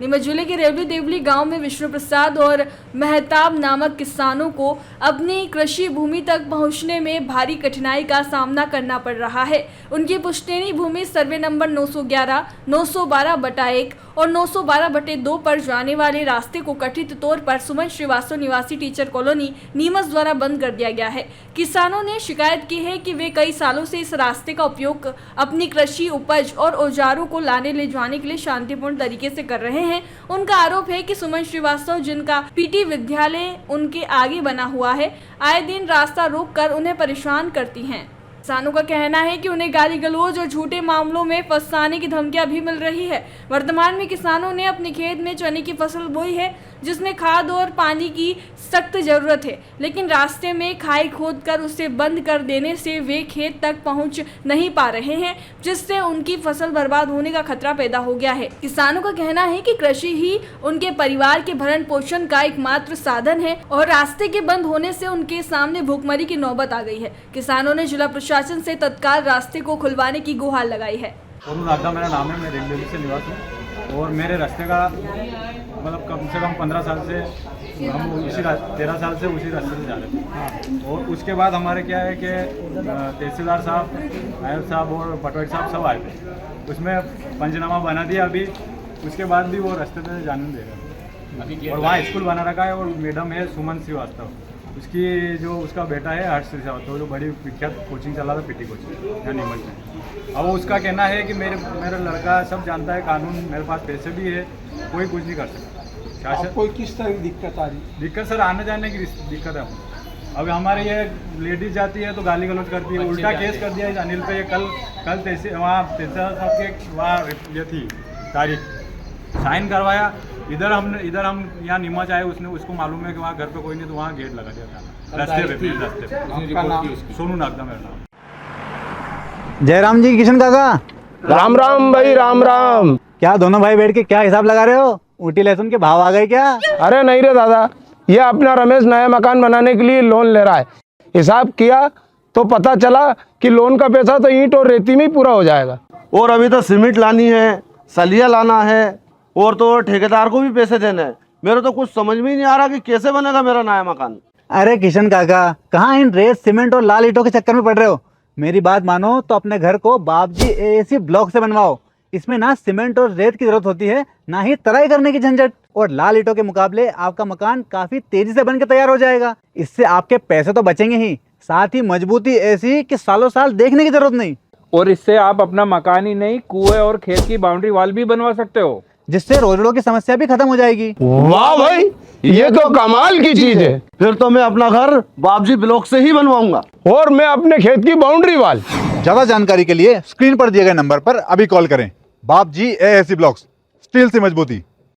नीमच जिले के रेवली देवली गांव में विष्णु प्रसाद और मेहताब नामक किसानों को अपनी कृषि भूमि तक पहुंचने में भारी कठिनाई का सामना करना पड़ रहा है। उनकी पुश्तैनी भूमि सर्वे नंबर 911, 912/1 और 912/2 पर जाने वाले रास्ते को कथित तौर पर सुमन श्रीवास्तव निवासी टीचर कॉलोनी नीमच द्वारा बंद कर दिया गया है। किसानों ने शिकायत की है कि वे कई सालों से इस रास्ते का उपयोग अपनी कृषि उपज और औजारों को लाने ले जाने के लिए शांतिपूर्ण तरीके से कर रहे हैं। उनका आरोप है कि सुमन श्रीवास्तव, जिनका पीटी विद्यालय उनके आगे बना हुआ है, आए दिन रास्ता रोककर उन्हें परेशान करती हैं। किसानों का कहना है कि उन्हें गाली गलौज और झूठे मामलों में फंसाने की धमकियां भी मिल रही है। वर्तमान में किसानों ने अपने खेत में चने की फसल बोई है, जिसमें खाद और पानी की सख्त जरूरत है, लेकिन रास्ते में खाई खोदकर उसे बंद कर देने से वे खेत तक पहुंच नहीं पा रहे हैं, जिससे उनकी फसल बर्बाद होने का खतरा पैदा हो गया है। किसानों का कहना है कि कृषि ही उनके परिवार के भरण पोषण का एकमात्र साधन है और रास्ते के बंद होने से उनके सामने भूखमरी की नौबत आ गई है। किसानों ने जिला प्रशासन से तत्काल रास्ते को खुलवाने की गुहार लगाई है। मेरा नाम है, मैं रेवली से निवासी हूँ और मेरे रास्ते का मतलब कम से कम 15 साल से हम उसी 13 साल से उसी रास्ते से जा रहे थे। और उसके बाद हमारे क्या है कि तहसीलदार साहब, नायब साहब और पटवारी साहब सब आए थे, उसमें पंचनामा बना दिया। अभी उसके बाद भी वो रास्ते पे जाने नहीं दे रहे और वहाँ स्कूल बना रखा है और मैडम है सुमन श्रीवास्तव, उसकी जो उसका बेटा है हर्ष श्रीवास्तव, जो बड़ी विख्यात कोचिंग चला था, पीटी कोचिंग यहाँ नीमच में। अब उसका कहना है कि मेरा लड़का सब जानता है कानून, मेरे पास पैसे भी है, कोई कुछ नहीं कर सकता। कोई किस तरह की दिक्कत आ रही? दिक्कत सर आने जाने की दिक्कत है। अब हमारे ये लेडीज जाती है तो गाली गलौज करती है, उल्टा केस कर दिया है अनिल पे। कल वहाँ तहसीलदार साहब के वहाँ ये थी तारीख, साइन करवाया। इधर हम यहाँ नीमच आए, उसको मालूम है कि वहाँ घर पे कोई नहीं, तो वहाँ गेट लगा दिया रास्ते पे। सोनू नागदा मेरा नाम। जयराम जी, किशन काका, राम राम भाई, राम राम। क्या दोनों भाई बैठ के क्या हिसाब लगा रहे हो? ऊटी लहसुन के भाव आ गए क्या? अरे नहीं रे दादा, ये अपना रमेश नया मकान बनाने के लिए लोन ले रहा है। हिसाब किया तो पता चला कि लोन का पैसा तो ईंट और रेती में ही पूरा हो जाएगा। और अभी तो सीमेंट लानी है, सलिया लाना है और तो ठेकेदार को भी पैसे देने हैं। मेरे तो कुछ समझ में ही नहीं आ रहा कि कैसे बनेगा मेरा नया मकान। अरे किशन काका, कहाँ इन रेत, सीमेंट और लाल ईंटों के चक्कर में पड़ रहे हो? मेरी बात मानो तो अपने घर को बाबजी एएसी ब्लॉक से बनवाओ। इसमें ना सीमेंट और रेत की जरूरत होती है, ना ही तराई करने की झंझट। और लाल ईंटों के मुकाबले आपका मकान काफी तेजी से बनकर तैयार हो जाएगा। इससे आपके पैसे तो बचेंगे ही, साथ ही मजबूती ऐसी कि सालों साल देखने की जरूरत नहीं। और इससे आप अपना मकान ही नहीं, कुएं और खेत की बाउंड्री वॉल भी बनवा सकते हो, जिससे रोजड़ों की समस्या भी खत्म हो जाएगी। वाह भाई, ये तो कमाल की चीज है। फिर तो मैं अपना घर बाबजी ब्लॉक से ही बनवाऊंगा और मैं अपने खेत की बाउंड्री वाल। ज्यादा जानकारी के लिए स्क्रीन पर दिए गए नंबर पर अभी कॉल करें। बाबजी एएसी ब्लॉक्स, स्टील से मजबूती।